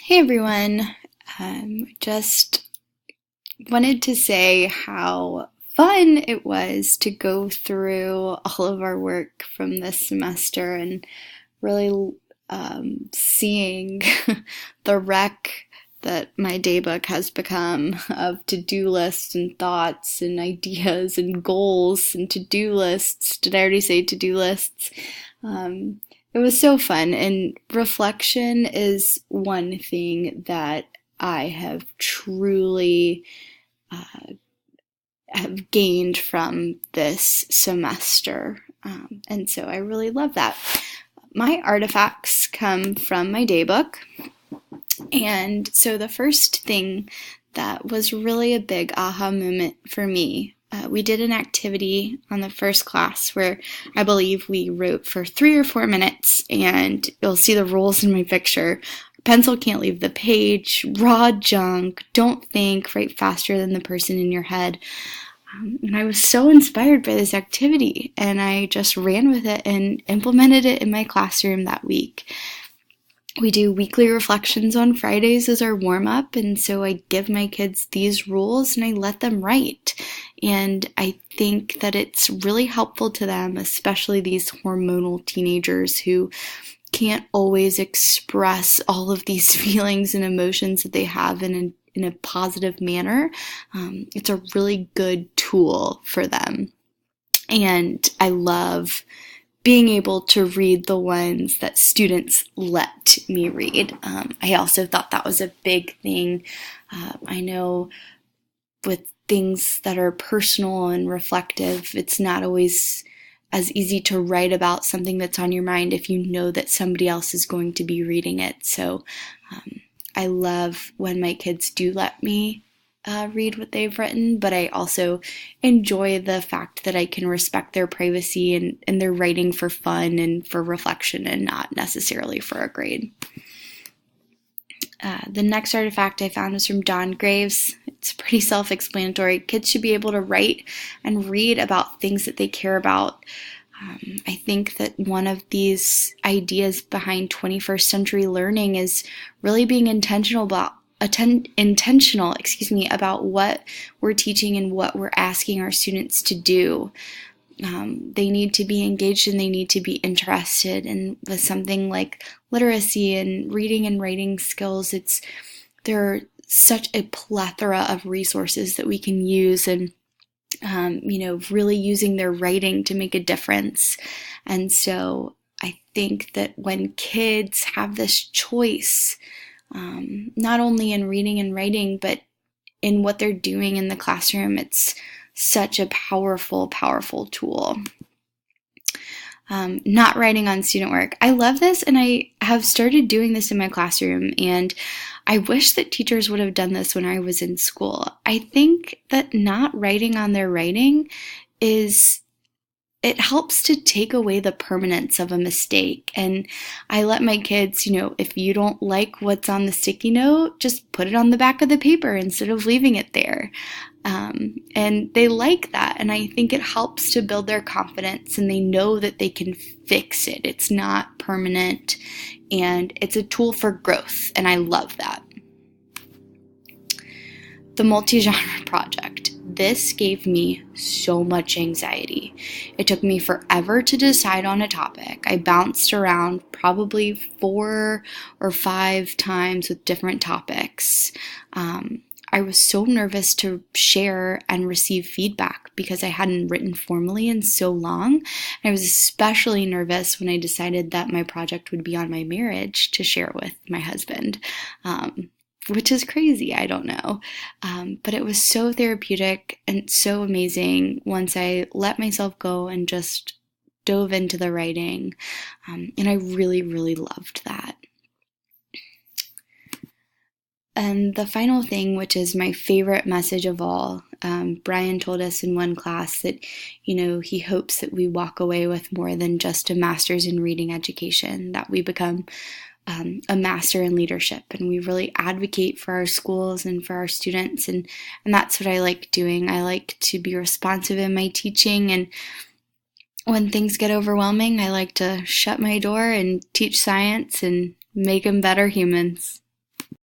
Hey everyone, just wanted to say how fun it was to go through all of our work from this semester and really seeing the wreck that my daybook has become of to-do lists and thoughts and ideas and goals and to-do lists. Did I already say to-do lists? Um, it was so fun, and reflection is one thing that I have truly have gained from this semester. And so I really love that. My artifacts come from my daybook. And so the first thing that was really a big aha moment for me, we did an activity on the first class where I believe we wrote for 3 or 4 minutes, and you'll see the rules in my picture. Pencil can't leave the page, raw junk, don't think, write faster than the person in your head. And I was so inspired by this activity, and I just ran with it and implemented it in my classroom that week. We do weekly reflections on Fridays as our warm-up, and so I give my kids these rules and I let them write. And I think that it's really helpful to them, especially these hormonal teenagers who can't always express all of these feelings and emotions that they have in a positive manner. It's a really good tool for them. And I love being able to read the ones that students let me read. I also thought that was a big thing. I know with things that are personal and reflective, it's not always as easy to write about something that's on your mind if you know that somebody else is going to be reading it. So I love when my kids do let me read what they've written, but I also enjoy the fact that I can respect their privacy and they're writing for fun and for reflection and not necessarily for a grade. The next artifact I found was from Don Graves. It's pretty self-explanatory. Kids should be able to write and read about things that they care about. I think that one of these ideas behind 21st century learning is really being intentional about what we're teaching and what we're asking our students to do. They need to be engaged and they need to be interested. And with something like literacy and reading and writing skills, there are such a plethora of resources that we can use, and really using their writing to make a difference. And so I think that when kids have this choice, not only in reading and writing, but in what they're doing in the classroom, it's such a powerful, powerful tool. Not writing on student work. I love this, and I have started doing this in my classroom, and I wish that teachers would have done this when I was in school. I think that not writing on their writing it helps to take away the permanence of a mistake. And I let my kids, if you don't like what's on the sticky note, just put it on the back of the paper instead of leaving it there. And they like that. And I think it helps to build their confidence, and they know that they can fix it. It's not permanent, and it's a tool for growth. And I love that. The multi-genre project. This gave me so much anxiety. It took me forever to decide on a topic. I bounced around probably 4 or 5 times with different topics. I was so nervous to share and receive feedback because I hadn't written formally in so long. I was especially nervous when I decided that my project would be on my marriage to share with my husband. Which is crazy, I don't know. But it was so therapeutic and so amazing once I let myself go and just dove into the writing. And I really, really loved that. And the final thing, which is my favorite message of all, Brian told us in one class that, he hopes that we walk away with more than just a master's in reading education, that we become a master in leadership, and we really advocate for our schools and for our students, and that's what I like doing. I like to be responsive in my teaching, and when things get overwhelming, I like to shut my door and teach science and make them better humans.